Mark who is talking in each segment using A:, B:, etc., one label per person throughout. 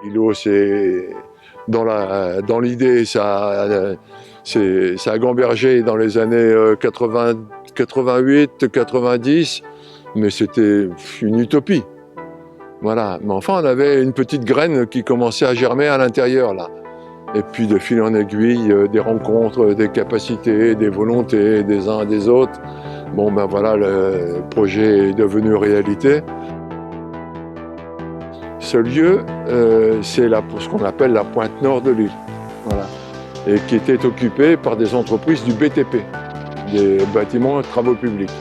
A: L'îlot, c'est dans l'idée, ça a gambergé dans les années 88, 90, mais c'était une utopie. Voilà. Mais enfin, on avait une petite graine qui commençait à germer à l'intérieur, là. Et puis, de fil en aiguille, des rencontres, des capacités, des volontés des uns et des autres. Bon, ben voilà, le projet est devenu réalité. Ce lieu, c'est ce qu'on appelle la pointe nord de l'île, voilà, et qui était occupée par des entreprises du BTP, des bâtiments et travaux publics.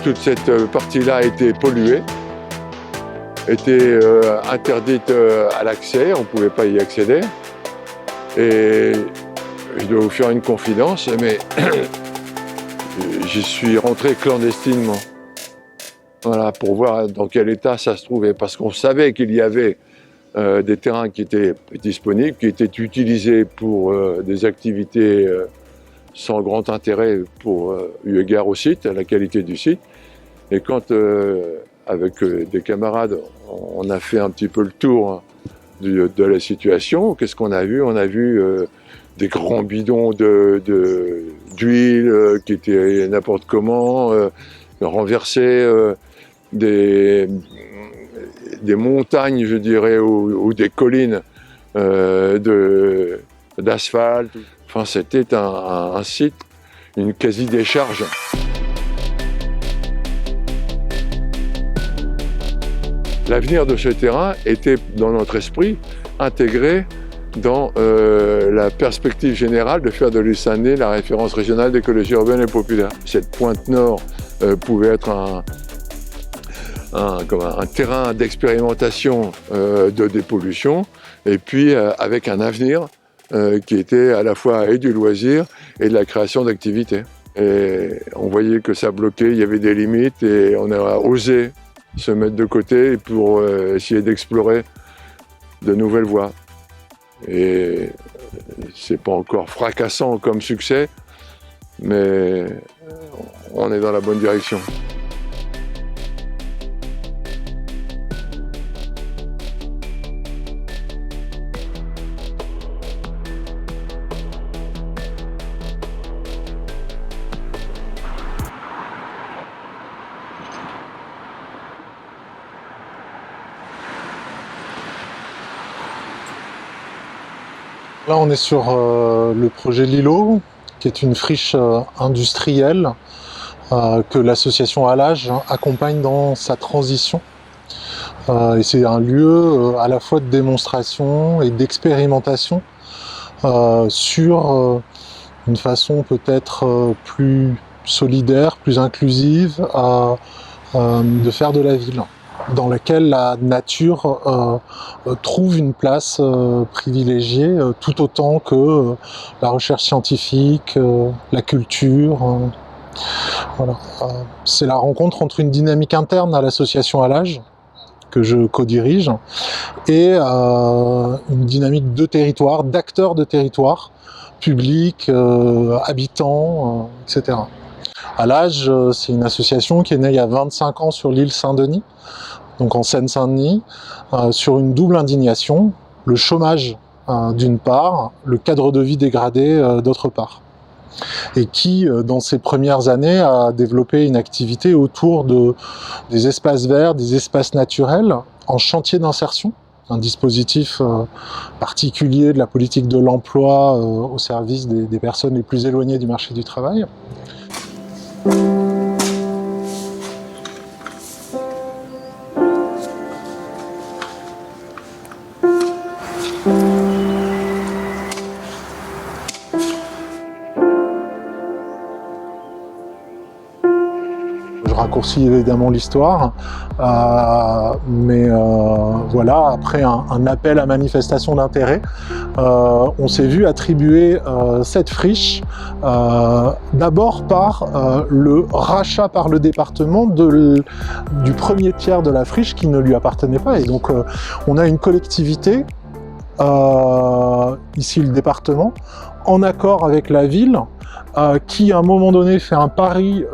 A: Toute cette partie-là a été polluée, était interdite à l'accès, on ne pouvait pas y accéder. Et je dois vous faire une confidence, mais j'y suis rentré clandestinement. Voilà, pour voir dans quel état ça se trouvait, parce qu'on savait qu'il y avait des terrains qui étaient disponibles, qui étaient utilisés pour des activités sans grand intérêt eu égard au site, à la qualité du site. Et quand, avec des camarades, on a fait un petit peu le tour de la situation, qu'est-ce qu'on a vu? On a vu des grands bidons d'huile qui étaient n'importe comment, renversés, des montagnes, je dirais, ou des collines d'asphalte. Enfin, c'était un site, une quasi-décharge. L'avenir de ce terrain était, dans notre esprit, intégré dans la perspective générale de faire de l'île Saint-Denis la référence régionale d'écologie urbaine et populaire. Cette pointe nord pouvait être un terrain d'expérimentation de dépollution, et puis avec un avenir qui était à la fois et du loisir et de la création d'activités. Et on voyait que ça bloquait, il y avait des limites, et on a osé se mettre de côté pour essayer d'explorer de nouvelles voies. Et c'est pas encore fracassant comme succès, mais on est dans la bonne direction.
B: Là, on est sur le projet L'Îlot, qui est une friche industrielle que l'association Alage accompagne dans sa transition. Et c'est un lieu à la fois de démonstration et d'expérimentation sur une façon peut-être plus solidaire, plus inclusive de faire de la ville, dans laquelle la nature trouve une place privilégiée tout autant que la recherche scientifique, la culture. Voilà. C'est la rencontre entre une dynamique interne à l'association Alage, que je co-dirige, et une dynamique de territoire, d'acteurs de territoire, publics, habitants, etc. Alage, c'est une association qui est née il y a 25 ans sur l'île Saint-Denis, donc en Seine-Saint-Denis, sur une double indignation, le chômage d'une part, le cadre de vie dégradé d'autre part. Et qui, dans ses premières années, a développé une activité autour des espaces verts, des espaces naturels, en chantier d'insertion, un dispositif particulier de la politique de l'emploi au service des personnes les plus éloignées du marché du travail. Je raccourcis évidemment l'histoire, mais voilà, après un appel à manifestation d'intérêt, on s'est vu attribuer cette friche d'abord par le rachat par le département du premier tiers de la friche qui ne lui appartenait pas. Et donc on a une collectivité, ici le département, en accord avec la ville, qui à un moment donné fait un pari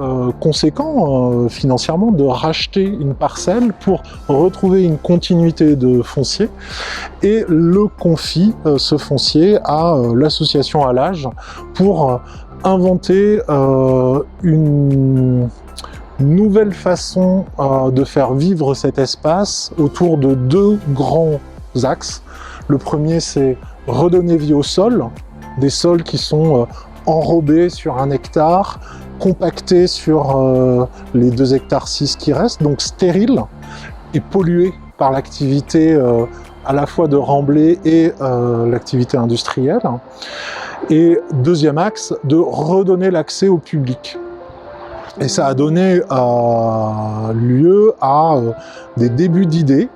B: conséquent financièrement de racheter une parcelle pour retrouver une continuité de foncier et le confie ce foncier à l'association Allage pour inventer une nouvelle façon de faire vivre cet espace autour de deux grands axes. Le premier, c'est redonner vie au sol, des sols qui sont enrobés sur 1 hectare, compactés sur les 2,6 hectares qui restent, donc stériles et pollués par l'activité à la fois de remblai et l'activité industrielle. Et deuxième axe, de redonner l'accès au public. Et ça a donné lieu à des débuts d'idées,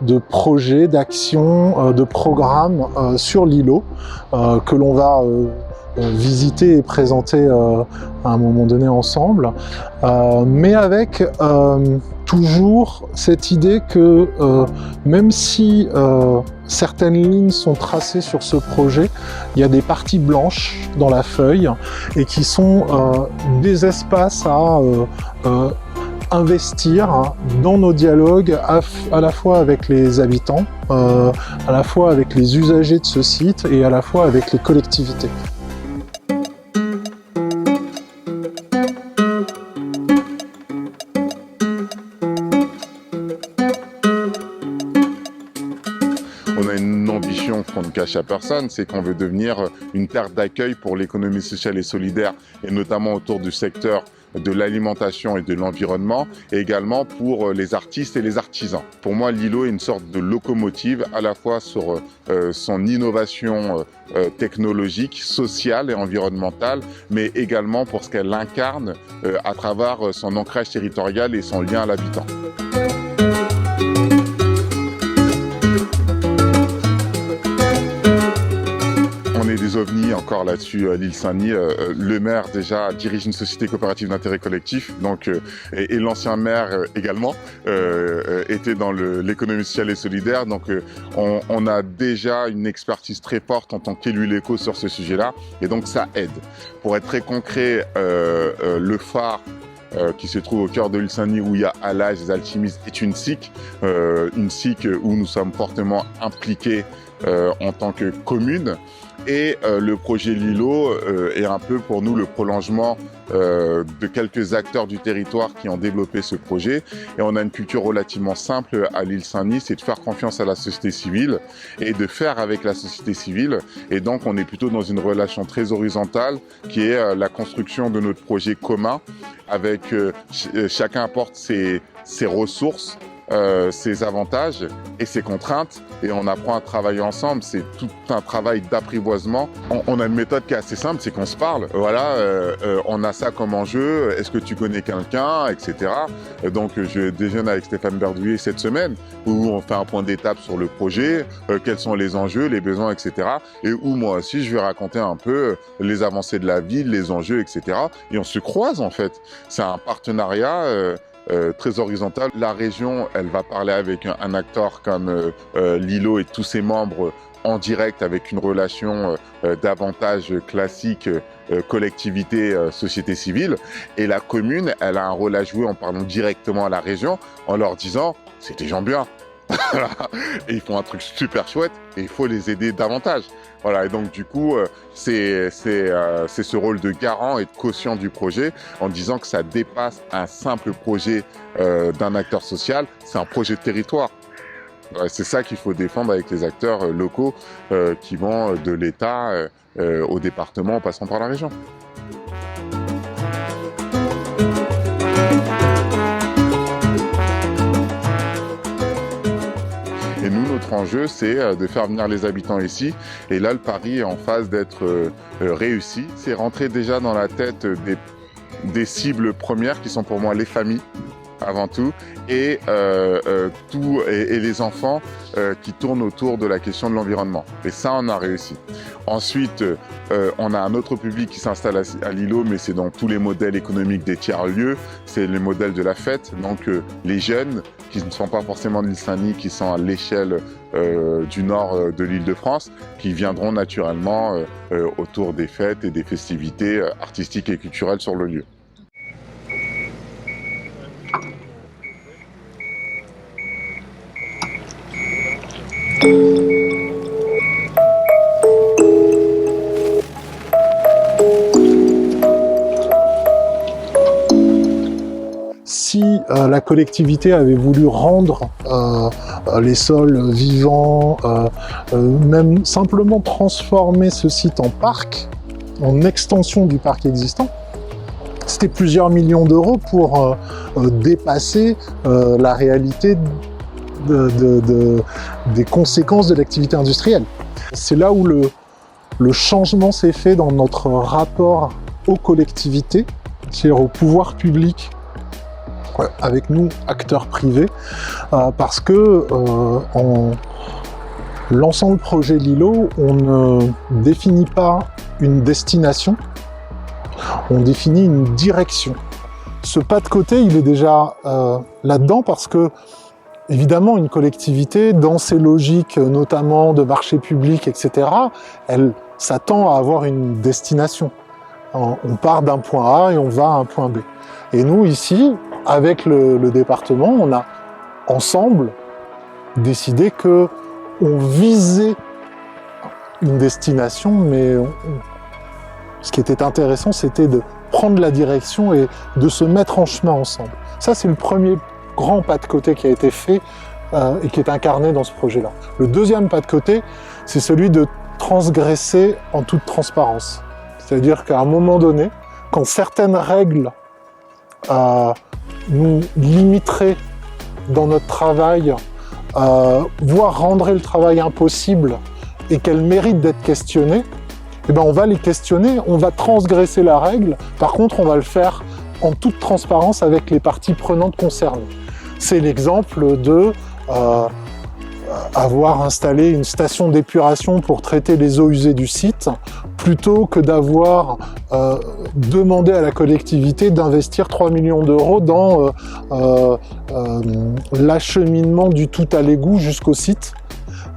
B: de projets, d'actions, de programmes sur l'îlot que l'on va visiter et présenter à un moment donné ensemble, mais avec toujours cette idée que même si certaines lignes sont tracées sur ce projet, il y a des parties blanches dans la feuille et qui sont des espaces à investir dans nos dialogues à la fois avec les habitants, à la fois avec les usagers de ce site et à la fois avec les collectivités.
C: On a une ambition qu'on ne cache à personne, c'est qu'on veut devenir une terre d'accueil pour l'économie sociale et solidaire, et notamment autour du secteur de l'alimentation et de l'environnement, et également pour les artistes et les artisans. Pour moi, l'îlot est une sorte de locomotive, à la fois sur son innovation technologique, sociale et environnementale, mais également pour ce qu'elle incarne à travers son ancrage territorial et son lien à l'habitant. Des ovnis encore là-dessus, l'île Saint-Denis. Le maire déjà dirige une société coopérative d'intérêt collectif, donc et l'ancien maire également était dans l'économie sociale et solidaire. Donc on a déjà une expertise très forte en tant qu'élu locaux sur ce sujet-là, et donc ça aide. Pour être très concret, le phare qui se trouve au cœur de l'île Saint-Denis, où il y a Allage, les alchimistes, est une SIC où nous sommes fortement impliqués en tant que commune. Et le projet L'îlot est un peu pour nous le prolongement de quelques acteurs du territoire qui ont développé ce projet. Et on a une culture relativement simple à l'île Saint-Denis, c'est de faire confiance à la société civile et de faire avec la société civile. Et donc on est plutôt dans une relation très horizontale qui est la construction de notre projet commun avec chacun apporte ses ressources, ses avantages et ses contraintes, et on apprend à travailler ensemble. C'est tout un travail d'apprivoisement. On a une méthode qui est assez simple, c'est qu'on se parle. Voilà, on a ça comme enjeu. Est-ce que tu connais quelqu'un, etc. Donc je déjeune avec Stéphane Berdouillet cette semaine, où on fait un point d'étape sur le projet, quels sont les enjeux, les besoins, etc. Et où moi aussi je vais raconter un peu les avancées de la ville, les enjeux, etc. Et on se croise en fait. C'est un partenariat très horizontal. La région, elle va parler avec un acteur comme l'îlot et tous ses membres en direct, avec une relation davantage classique collectivité, société civile. Et la commune, elle a un rôle à jouer en parlant directement à la région, en leur disant « c'est des gens bien ». Et ils font un truc super chouette et il faut les aider davantage. Voilà, et donc du coup, c'est ce rôle de garant et de caution du projet, en disant que ça dépasse un simple projet d'un acteur social, c'est un projet de territoire. C'est ça qu'il faut défendre avec les acteurs locaux qui vont de l'État au département en passant par la région. Et nous, notre enjeu, c'est de faire venir les habitants ici. Et là, le pari est en phase d'être réussi. C'est rentrer déjà dans la tête des des cibles premières qui sont pour moi les familles, avant tout, et les enfants qui tournent autour de la question de l'environnement. Et ça, on a réussi. Ensuite, on a un autre public qui s'installe à l'îlot, mais c'est dans tous les modèles économiques des tiers-lieux, c'est le modèle de la fête, donc les jeunes qui ne sont pas forcément de l'île Saint-Denis, qui sont à l'échelle du nord de l'Île-de-France, qui viendront naturellement autour des fêtes et des festivités artistiques et culturelles sur le lieu.
B: Si la collectivité avait voulu rendre les sols vivants, même simplement transformer ce site en parc, en extension du parc existant, c'était plusieurs millions d'euros pour dépasser la réalité des conséquences de l'activité industrielle. C'est là où le changement s'est fait dans notre rapport aux collectivités, c'est-à-dire au pouvoir public, avec nous, acteurs privés, parce que en lançant le projet L'îlot, on ne définit pas une destination, on définit une direction. Ce pas de côté, il est déjà là-dedans parce que, évidemment, une collectivité, dans ses logiques, notamment de marché public, etc., elle s'attend à avoir une destination. On part d'un point A et on va à un point B. Et nous, ici, avec le département, on a ensemble décidé que on visait une destination, mais ce qui était intéressant, c'était de prendre la direction et de se mettre en chemin ensemble. Ça, c'est le premier grand pas de côté qui a été fait et qui est incarné dans ce projet-là. Le deuxième pas de côté, c'est celui de transgresser en toute transparence. C'est-à-dire qu'à un moment donné, quand certaines règles nous limiteraient dans notre travail, voire rendraient le travail impossible et qu'elles méritent d'être questionnées, eh ben on va les questionner, on va transgresser la règle. Par contre, on va le faire en toute transparence avec les parties prenantes concernées. C'est l'exemple de avoir installé une station d'épuration pour traiter les eaux usées du site, plutôt que d'avoir demandé à la collectivité d'investir 3 millions d'euros dans l'acheminement du tout à l'égout jusqu'au site.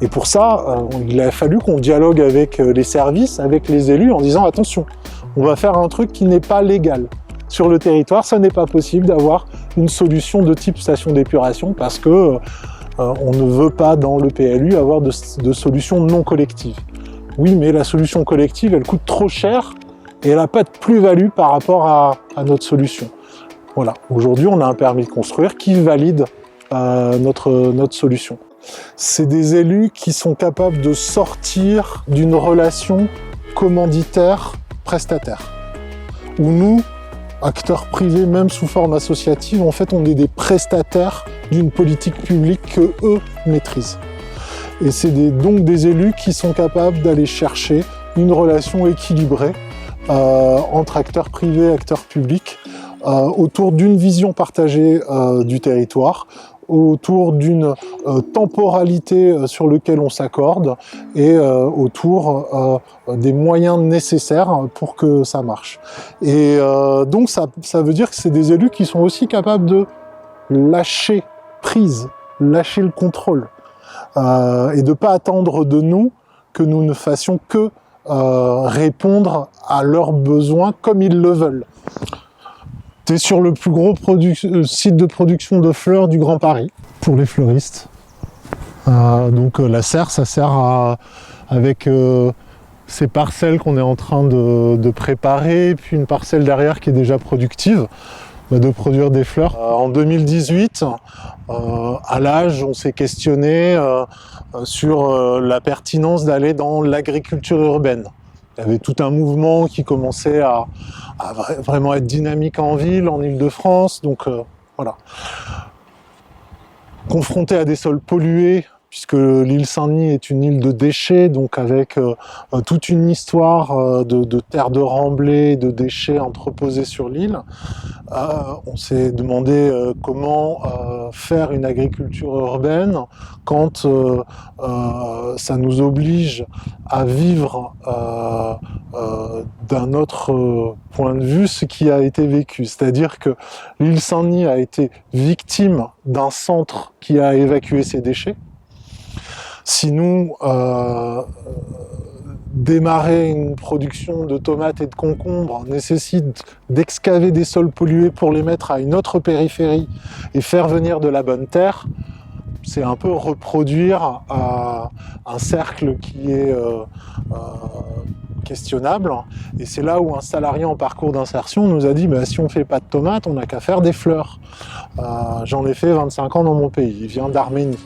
B: Et pour ça, il a fallu qu'on dialogue avec les services, avec les élus, en disant attention, on va faire un truc qui n'est pas légal. Sur le territoire, ça n'est pas possible d'avoir une solution de type station d'épuration parce que on ne veut pas dans le PLU avoir de solution non collective. Oui, mais la solution collective, elle coûte trop cher et elle n'a pas de plus-value par rapport à notre solution. Voilà, aujourd'hui, on a un permis de construire qui valide notre solution. C'est des élus qui sont capables de sortir d'une relation commanditaire-prestataire, où nous, acteurs privés, même sous forme associative, en fait, on est des prestataires d'une politique publique que eux maîtrisent. Et c'est donc des élus qui sont capables d'aller chercher une relation équilibrée entre acteurs privés et acteurs publics autour d'une vision partagée du territoire, autour d'une temporalité sur laquelle on s'accorde et autour des moyens nécessaires pour que ça marche. Et donc ça veut dire que c'est des élus qui sont aussi capables de lâcher prise, lâcher le contrôle et de ne pas attendre de nous que nous ne fassions que répondre à leurs besoins comme ils le veulent. C'est sur le plus gros site de production de fleurs du Grand Paris, pour les fleuristes. Donc la serre, ça sert avec ces parcelles qu'on est en train de préparer, puis une parcelle derrière qui est déjà productive, de produire des fleurs. En 2018, à l'âge, on s'est questionné sur la pertinence d'aller dans l'agriculture urbaine. Il y avait tout un mouvement qui commençait à vraiment être dynamique en ville, en Île-de-France, donc voilà. Confronté à des sols pollués puisque l'île Saint-Denis est une île de déchets, donc avec toute une histoire de terres de remblai, de déchets entreposés sur l'île. On s'est demandé comment faire une agriculture urbaine quand ça nous oblige à vivre d'un autre point de vue ce qui a été vécu. C'est-à-dire que l'île Saint-Denis a été victime d'un centre qui a évacué ses déchets. Si nous démarrer une production de tomates et de concombres nécessite d'excaver des sols pollués pour les mettre à une autre périphérie et faire venir de la bonne terre, c'est un peu reproduire un cercle qui est questionnable. Et c'est là où un salarié en parcours d'insertion nous a dit bah, si on ne fait pas de tomates, on n'a qu'à faire des fleurs. J'en ai fait 25 ans dans mon pays, il vient d'Arménie.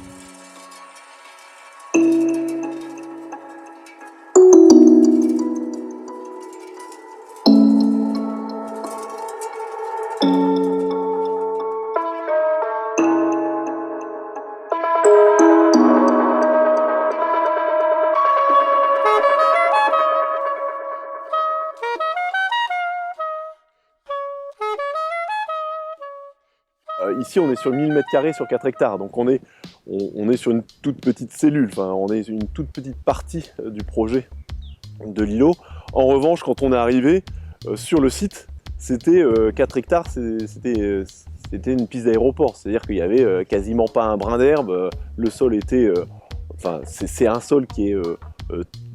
D: Ici, on est sur 1000 m² sur 4 hectares, donc on est sur une toute petite cellule, enfin, on est une toute petite partie du projet de l'îlot. En revanche, quand on est arrivé sur le site, c'était 4 hectares, c'était une piste d'aéroport, c'est-à-dire qu'il n'y avait quasiment pas un brin d'herbe, le sol était... Enfin, c'est un sol qui est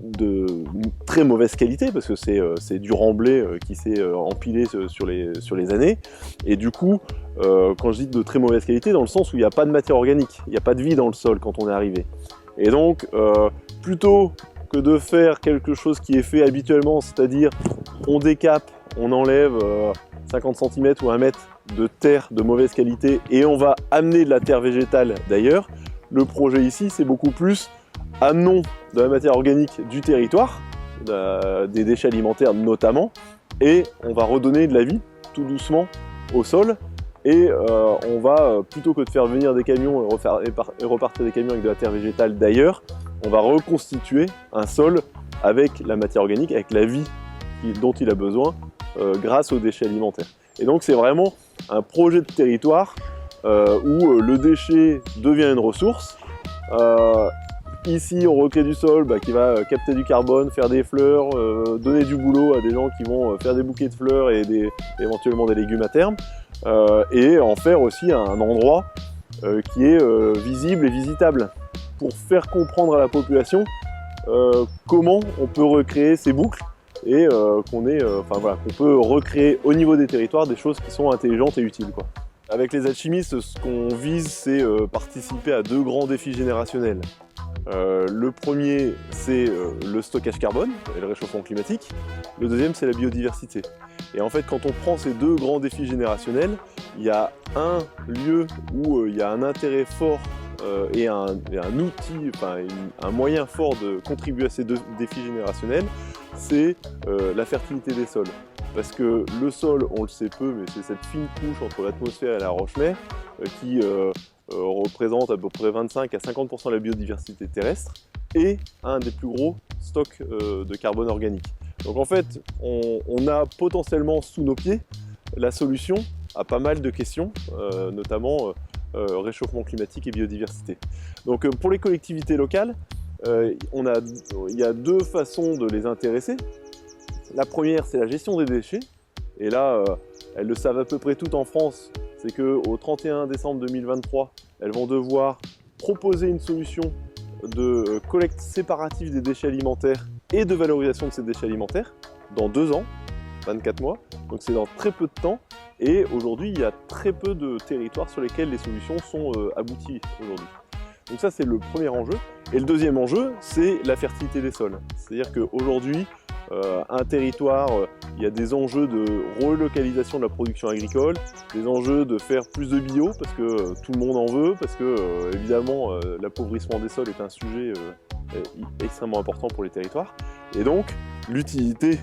D: de très mauvaise qualité parce que c'est du remblai qui s'est empilé sur les années, et du coup quand je dis de très mauvaise qualité, dans le sens où il n'y a pas de matière organique, il n'y a pas de vie dans le sol quand on est arrivé. Et donc plutôt que de faire quelque chose qui est fait habituellement, c'est-à-dire on décape, on enlève 50 cm ou 1 mètre de terre de mauvaise qualité et on va amener de la terre végétale d'ailleurs, le projet ici c'est beaucoup plus amenons de la matière organique du territoire, des déchets alimentaires notamment, et on va redonner de la vie tout doucement au sol, et on va, plutôt que de faire venir des camions et repartir des camions avec de la terre végétale d'ailleurs, on va reconstituer un sol avec la matière organique, avec la vie dont il a besoin grâce aux déchets alimentaires. Et donc c'est vraiment un projet de territoire où le déchet devient une ressource. Ici, on recrée du sol qui va capter du carbone, faire des fleurs, donner du boulot à des gens qui vont faire des bouquets de fleurs et éventuellement des légumes à terme, et en faire aussi un endroit qui est visible et visitable, pour faire comprendre à la population comment on peut recréer ces boucles et qu'on peut recréer au niveau des territoires des choses qui sont intelligentes et utiles, quoi. Avec les alchimistes, ce qu'on vise, c'est participer à 2 grands défis générationnels. Le premier, c'est le stockage carbone et le réchauffement climatique. Le deuxième, c'est la biodiversité. Et en fait, quand on prend ces 2 grands défis générationnels, il y a un lieu où il y a un intérêt fort et un outil, un moyen fort de contribuer à ces 2 défis générationnels, c'est la fertilité des sols. Parce que le sol, on le sait peu, mais c'est cette fine couche entre l'atmosphère et la roche-mère qui représente à peu près 25 à 50% de la biodiversité terrestre et un des plus gros stocks de carbone organique. Donc en fait, on a potentiellement sous nos pieds la solution à pas mal de questions, notamment réchauffement climatique et biodiversité. Donc pour les collectivités locales, il y a 2 façons de les intéresser. La première, c'est la gestion des déchets, et là, elles le savent à peu près toutes en France, c'est qu'au 31 décembre 2023, elles vont devoir proposer une solution de collecte séparative des déchets alimentaires et de valorisation de ces déchets alimentaires dans 2 ans, 24 mois, donc c'est dans très peu de temps, et aujourd'hui, il y a très peu de territoires sur lesquels les solutions sont abouties aujourd'hui. Donc ça, c'est le premier enjeu. Et le deuxième enjeu, c'est la fertilité des sols. C'est-à-dire qu'aujourd'hui, un territoire, il y a des enjeux de relocalisation de la production agricole, des enjeux de faire plus de bio, parce que tout le monde en veut, parce que évidemment, l'appauvrissement des sols est un sujet extrêmement important pour les territoires. Et donc, l'utilité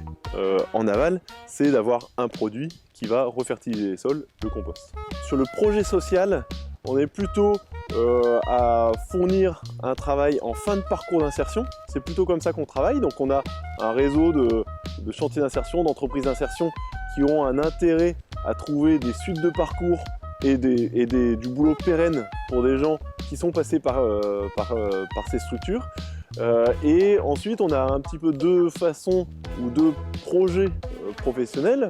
D: en aval, c'est d'avoir un produit qui va refertiliser les sols, le compost. Sur le projet social, on est plutôt à fournir un travail en fin de parcours d'insertion. C'est plutôt comme ça qu'on travaille. Donc on a un réseau de chantiers d'insertion, d'entreprises d'insertion qui ont un intérêt à trouver des suites de parcours et du boulot pérenne pour des gens qui sont passés par ces structures. Et ensuite, on a un petit peu deux façons ou deux projets professionnels,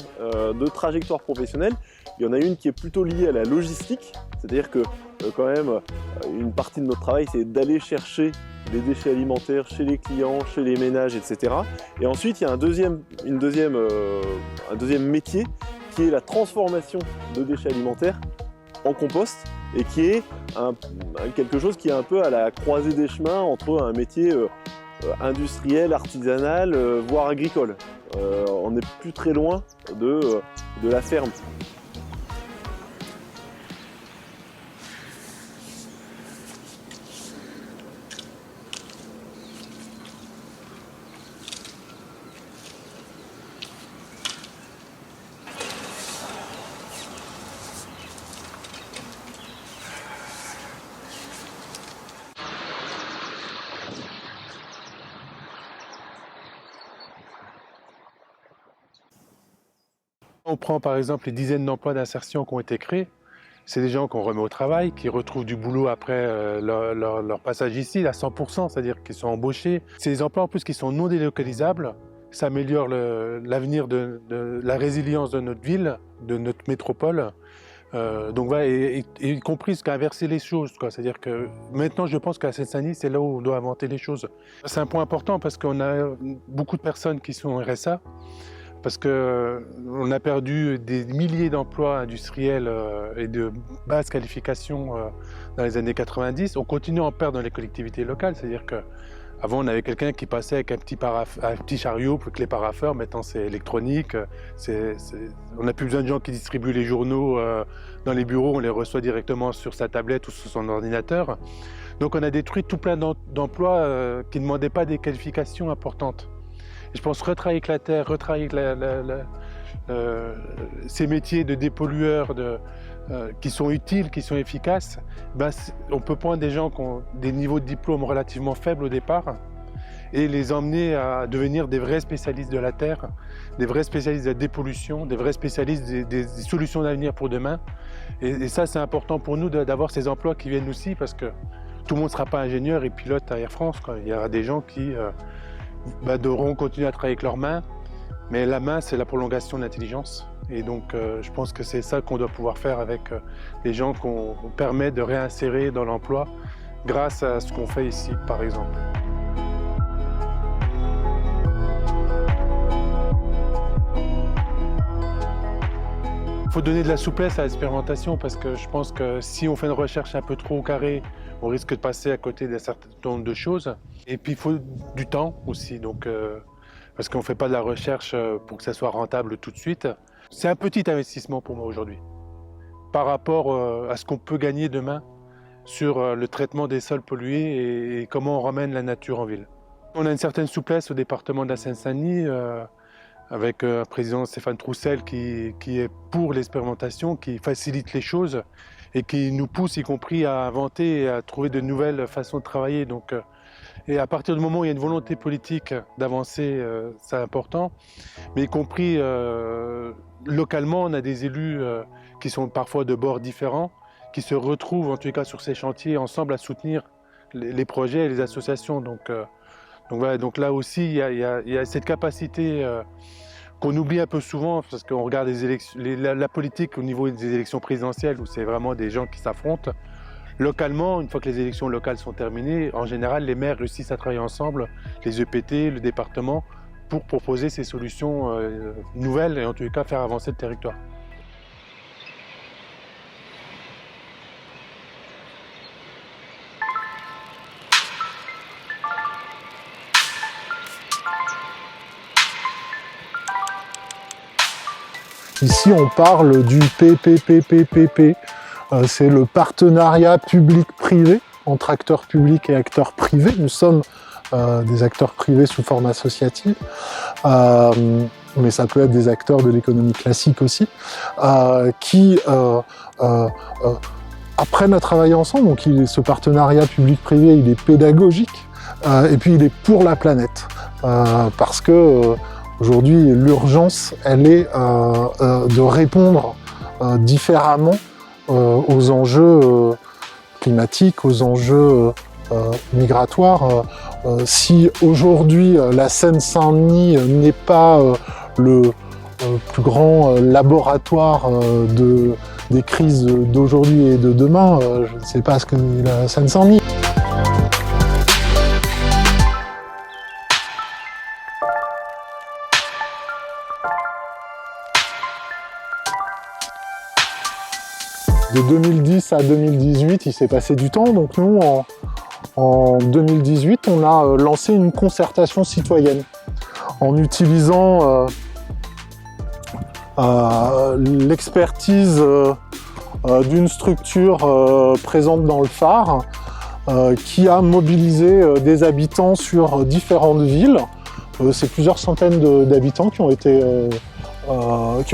D: deux trajectoires professionnelles. Il y en a une qui est plutôt liée à la logistique, c'est-à-dire que quand même, une partie de notre travail, c'est d'aller chercher les déchets alimentaires chez les clients, chez les ménages, etc. Et ensuite, il y a un deuxième métier qui est la transformation de déchets alimentaires en compost et qui est quelque chose qui est un peu à la croisée des chemins entre un métier industriel, artisanal, voire agricole. On n'est plus très loin de la ferme.
E: On prend par exemple les dizaines d'emplois d'insertion qui ont été créés. C'est des gens qu'on remet au travail, qui retrouvent du boulot après leur passage ici à 100%, c'est-à-dire qu'ils sont embauchés. C'est des emplois en plus qui sont non délocalisables. Ça améliore l'avenir de la résilience de notre ville, de notre métropole. Donc voilà, et y compris ce qu'a inversé les choses. C'est-à-dire que maintenant, je pense qu'à Seine-Saint-Denis, c'est là où on doit inventer les choses. C'est un point important parce qu'on a beaucoup de personnes qui sont RSA. Parce qu'on a perdu des milliers d'emplois industriels et de basse qualification dans les années 90. On continue à en perdre dans les collectivités locales, c'est-à-dire qu'avant on avait quelqu'un qui passait avec un petit chariot pour que les paraffeurs, maintenant c'est électronique. On n'a plus besoin de gens qui distribuent les journaux dans les bureaux, on les reçoit directement sur sa tablette ou sur son ordinateur. Donc on a détruit tout plein d'emplois qui ne demandaient pas des qualifications importantes. Je pense retravailler avec la terre, retravailler avec ces métiers de dépollueurs qui sont utiles, qui sont efficaces. On peut prendre des gens qui ont des niveaux de diplôme relativement faibles au départ et les emmener à devenir des vrais spécialistes de la terre, des vrais spécialistes de la dépollution, des vrais spécialistes des solutions d'avenir pour demain. Et ça, c'est important pour nous d'avoir ces emplois qui viennent aussi parce que tout le monde ne sera pas ingénieur et pilote à Air France. Il y aura des gens qui devront continuer à travailler avec leurs mains, mais la main, c'est la prolongation de l'intelligence. Et donc, je pense que c'est ça qu'on doit pouvoir faire avec les gens qu'on permet de réinsérer dans l'emploi grâce à ce qu'on fait ici, par exemple. Il faut donner de la souplesse à l'expérimentation parce que je pense que si on fait une recherche un peu trop au carré, on risque de passer à côté d'un certain nombre de choses. Et puis il faut du temps aussi, donc, parce qu'on ne fait pas de la recherche pour que ça soit rentable tout de suite. C'est un petit investissement pour moi aujourd'hui par rapport à ce qu'on peut gagner demain sur le traitement des sols pollués et comment on ramène la nature en ville. On a une certaine souplesse au département de la Seine-Saint-Denis avec un président Stéphane Troussel qui est pour l'expérimentation, qui facilite les choses et qui nous pousse y compris à inventer et à trouver de nouvelles façons de travailler. Donc, et à partir du moment où il y a une volonté politique d'avancer, c'est important. Mais y compris localement, on a des élus qui sont parfois de bords différents, qui se retrouvent en tous les cas sur ces chantiers ensemble à soutenir les projets et les associations. Donc voilà, donc là aussi, il y a cette capacité qu'on oublie un peu souvent parce qu'on regarde la politique au niveau des élections présidentielles où c'est vraiment des gens qui s'affrontent. Localement, une fois que les élections locales sont terminées, en général, les maires réussissent à travailler ensemble, les EPT, le département, pour proposer ces solutions nouvelles et en tous les cas faire avancer le territoire.
B: Ici, on parle du PPPPPP. C'est le partenariat public-privé entre acteurs publics et acteurs privés. Nous sommes des acteurs privés sous forme associative, mais ça peut être des acteurs de l'économie classique aussi, qui apprennent à travailler ensemble. Donc ce partenariat public-privé, il est pédagogique et puis il est pour la planète. Parce que aujourd'hui, l'urgence, elle est de répondre différemment aux enjeux climatiques, aux enjeux migratoires. Si aujourd'hui la Seine-Saint-Denis n'est pas le plus grand laboratoire des crises d'aujourd'hui et de demain, je ne sais pas ce que est la Seine-Saint-Denis. De 2010 à 2018, il s'est passé du temps. Donc nous, en 2018, on a lancé une concertation citoyenne en utilisant l'expertise d'une structure présente dans le phare qui a mobilisé des habitants sur différentes villes. C'est plusieurs centaines d'habitants qui ont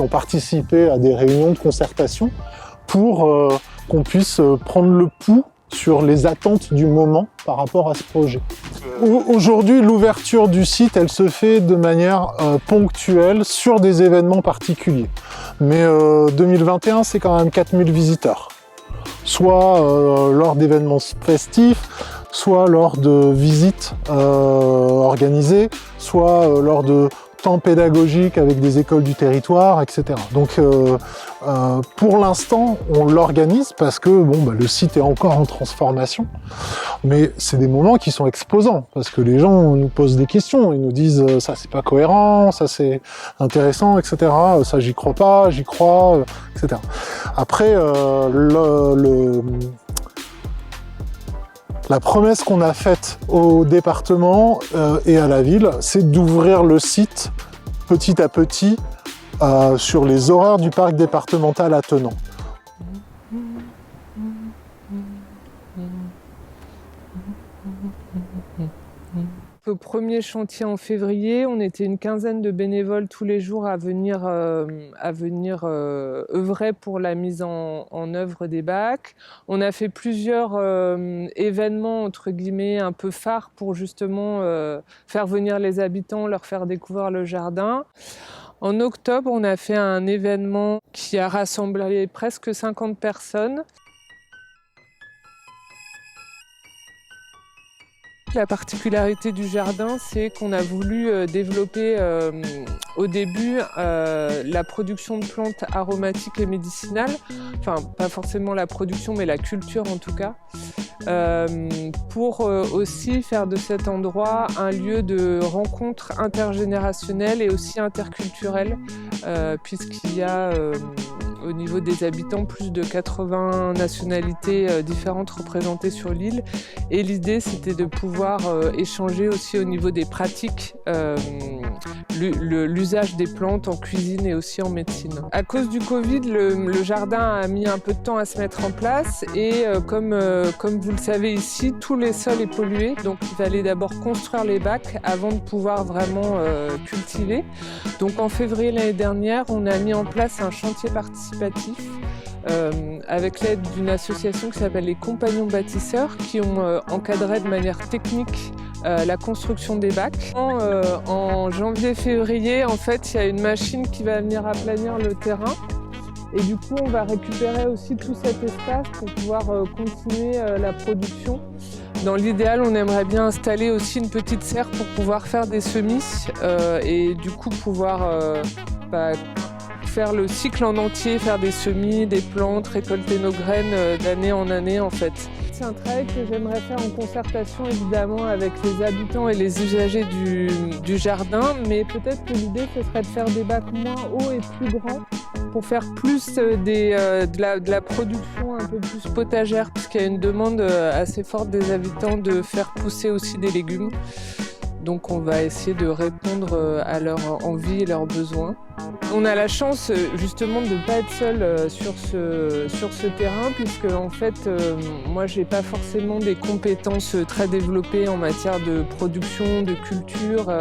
B: participé à des réunions de concertation pour qu'on puisse prendre le pouls sur les attentes du moment par rapport à ce projet. Aujourd'hui, l'ouverture du site, elle se fait de manière ponctuelle sur des événements particuliers. Mais 2021, c'est quand même 4000 visiteurs. Soit lors d'événements festifs, soit lors de visites organisées, soit lors de temps pédagogiques avec des écoles du territoire, etc. Donc pour l'instant, on l'organise parce que le site est encore en transformation, mais c'est des moments qui sont exposants parce que les gens nous posent des questions, ils nous disent ça c'est pas cohérent, ça c'est intéressant, etc. Ça j'y crois pas, j'y crois, etc. Après, la promesse qu'on a faite au département et à la ville, c'est d'ouvrir le site petit à petit sur les horaires du parc départemental attenant.
F: Au premier chantier en février, on était une quinzaine de bénévoles tous les jours à venir œuvrer pour la mise en œuvre des bacs. On a fait plusieurs événements entre guillemets un peu phares pour justement faire venir les habitants, leur faire découvrir le jardin. En octobre, on a fait un événement qui a rassemblé presque 50 personnes. La particularité du jardin, c'est qu'on a voulu développer au début la production de plantes aromatiques et médicinales, enfin pas forcément la production mais la culture en tout cas, pour aussi faire de cet endroit un lieu de rencontre intergénérationnelle et aussi interculturelle, puisqu'il y a au niveau des habitants plus de 80 nationalités différentes représentées sur l'île, et l'idée c'était de pouvoir échanger aussi au niveau des pratiques, l'usage des plantes en cuisine et aussi en médecine. À cause du Covid, le jardin a mis un peu de temps à se mettre en place et comme vous le savez ici, tous les sols est pollué, donc il fallait d'abord construire les bacs avant de pouvoir vraiment cultiver. Donc en février l'année dernière, on a mis en place un chantier participatif avec l'aide d'une association qui s'appelle les Compagnons Bâtisseurs qui ont encadré de manière technique la construction des bacs. En janvier-février, en fait, il y a une machine qui va venir aplanir le terrain et du coup, on va récupérer aussi tout cet espace pour pouvoir continuer la production. Dans l'idéal, on aimerait bien installer aussi une petite serre pour pouvoir faire des semis et du coup pouvoir faire le cycle en entier, faire des semis, des plantes, récolter nos graines d'année en année en fait. C'est un travail que j'aimerais faire en concertation évidemment avec les habitants et les usagers du jardin, mais peut-être que l'idée ce serait de faire des bacs moins hauts et plus grands pour faire plus de la production un peu plus potagère, puisqu'il y a une demande assez forte des habitants de faire pousser aussi des légumes. Donc on va essayer de répondre à leurs envies et leurs besoins. On a la chance justement de ne pas être seul sur ce terrain puisque en fait moi j'ai pas forcément des compétences très développées en matière de production, de culture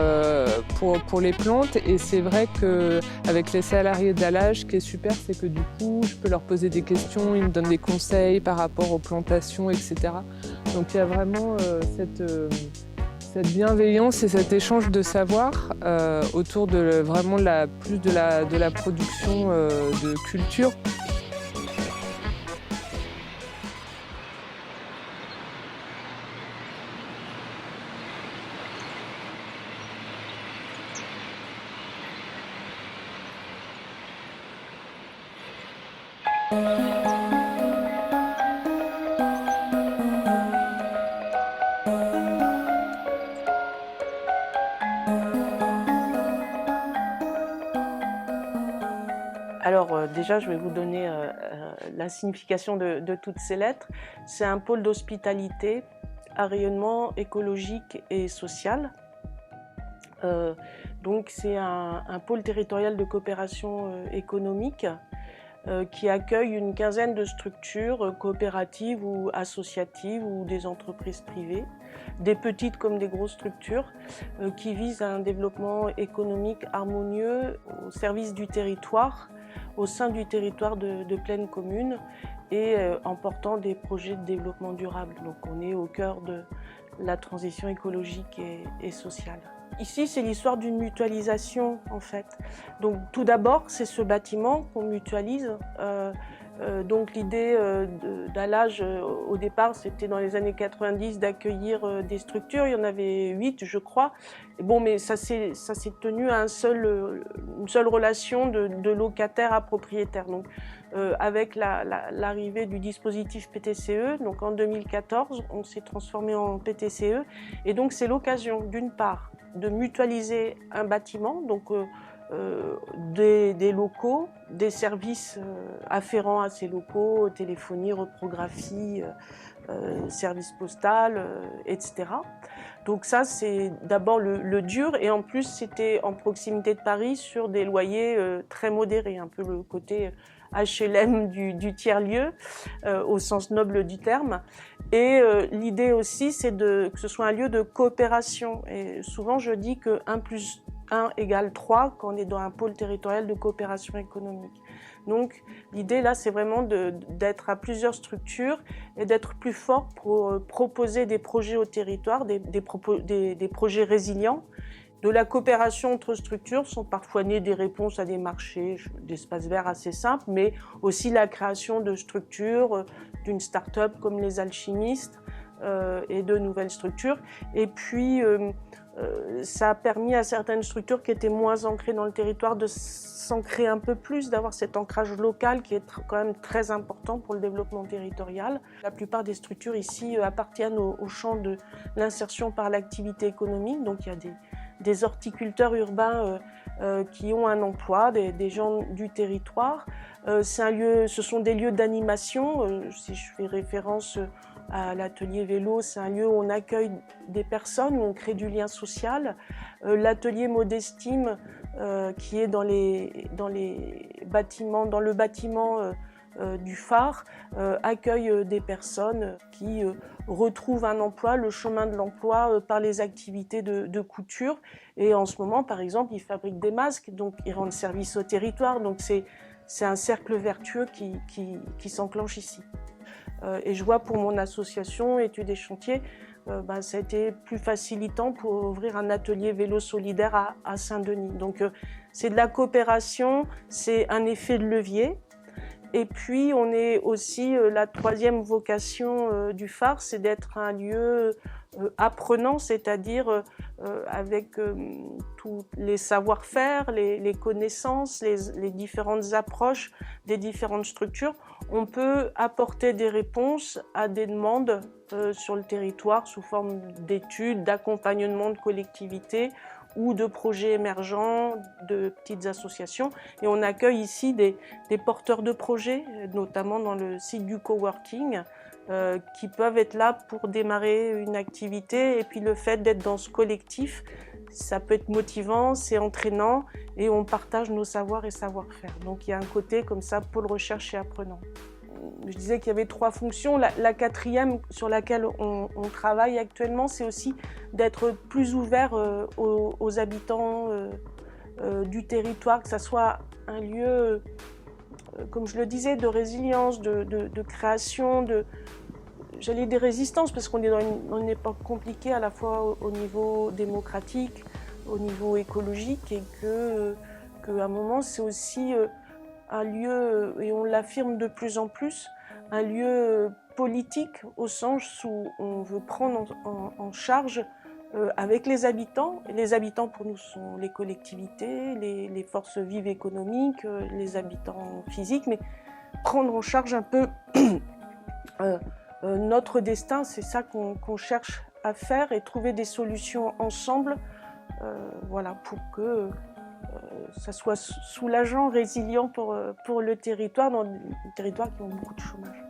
F: pour les plantes et c'est vrai qu'avec les salariés d'Allage, ce qui est super c'est que du coup je peux leur poser des questions, ils me donnent des conseils par rapport aux plantations etc. Donc il y a vraiment cette bienveillance et cet échange de savoir autour de vraiment de la production de culture.
G: Alors déjà, je vais vous donner la signification de toutes ces lettres. C'est un pôle d'hospitalité à rayonnement écologique et social. Donc c'est un pôle territorial de coopération économique qui accueille une quinzaine de structures coopératives ou associatives ou des entreprises privées, des petites comme des grosses structures, qui visent à un développement économique harmonieux au service du territoire, au sein du territoire de pleine commune et en portant des projets de développement durable. Donc on est au cœur de la transition écologique et sociale. Ici, c'est l'histoire d'une mutualisation en fait. Donc tout d'abord, c'est ce bâtiment qu'on mutualise. Donc l'idée d'Allage, au départ, c'était dans les années 90 d'accueillir des structures. Il y en avait 8, je crois. Et bon, mais ça s'est tenu à une seule relation de locataire à propriétaire. Donc, avec l'arrivée du dispositif PTCE, donc en 2014, on s'est transformé en PTCE. Et donc, c'est l'occasion, d'une part, de mutualiser un bâtiment, donc des locaux, des services afférents à ces locaux, téléphonie, reprographie, service postal, etc. Donc ça, c'est d'abord le dur, et en plus, c'était en proximité de Paris sur des loyers très modérés, un peu le côté HLM du tiers-lieu, au sens noble du terme. Et l'idée aussi, c'est que ce soit un lieu de coopération. Et souvent, je dis que 1 + 1 = 3 quand on est dans un pôle territorial de coopération économique. Donc l'idée là, c'est vraiment d'être à plusieurs structures et d'être plus fort pour proposer des projets au territoire, des projets résilients. De la coopération entre structures sont parfois nées des réponses à des marchés d'espaces verts assez simples, mais aussi la création de structures, d'une start-up comme les alchimistes et de nouvelles structures. Et puis, ça a permis à certaines structures qui étaient moins ancrées dans le territoire de s'ancrer un peu plus, d'avoir cet ancrage local qui est quand même très important pour le développement territorial. La plupart des structures ici appartiennent au champ de l'insertion par l'activité économique, donc il y a des horticulteurs urbains qui ont un emploi, des gens du territoire. Ce sont des lieux d'animation. Si je fais référence à l'atelier vélo, c'est un lieu où on accueille des personnes, où on crée du lien social. L'atelier Modestime, qui est dans le bâtiment du phare, accueille des personnes qui retrouvent un emploi, le chemin de l'emploi par les activités de couture. Et en ce moment, par exemple, ils fabriquent des masques, donc ils rendent service au territoire. Donc c'est un cercle vertueux qui s'enclenche ici. Et je vois pour mon association Études et Chantiers, ça a été plus facilitant pour ouvrir un atelier vélo solidaire à Saint-Denis. Donc c'est de la coopération, c'est un effet de levier. Et puis, on est aussi, la troisième vocation du phare, c'est d'être un lieu apprenant, c'est-à-dire avec tous les savoir-faire, les connaissances, les différentes approches des différentes structures, on peut apporter des réponses à des demandes sur le territoire sous forme d'études, d'accompagnement de collectivités ou de projets émergents, de petites associations. Et on accueille ici des porteurs de projets, notamment dans le site du coworking, qui peuvent être là pour démarrer une activité. Et puis le fait d'être dans ce collectif, ça peut être motivant, c'est entraînant et on partage nos savoirs et savoir-faire. Donc il y a un côté comme ça, pôle recherche et apprenant. Je disais qu'il y avait 3 fonctions. La quatrième sur laquelle on travaille actuellement, c'est aussi d'être plus ouvert aux habitants du territoire, que ça soit un lieu, comme je le disais, de résilience, de création, j'allais dire résistance, parce qu'on est dans une époque compliquée à la fois au niveau démocratique, au niveau écologique, et qu'à un moment c'est aussi un lieu, et on l'affirme de plus en plus, un lieu politique au sens où on veut prendre en charge avec les habitants. Et les habitants pour nous sont les collectivités, les forces vives économiques, les habitants physiques, mais prendre en charge un peu notre destin, c'est ça qu'on cherche à faire et trouver des solutions ensemble, voilà, pour que ça soit soulageant, résilient pour le territoire, dans des territoires qui ont beaucoup de chômage.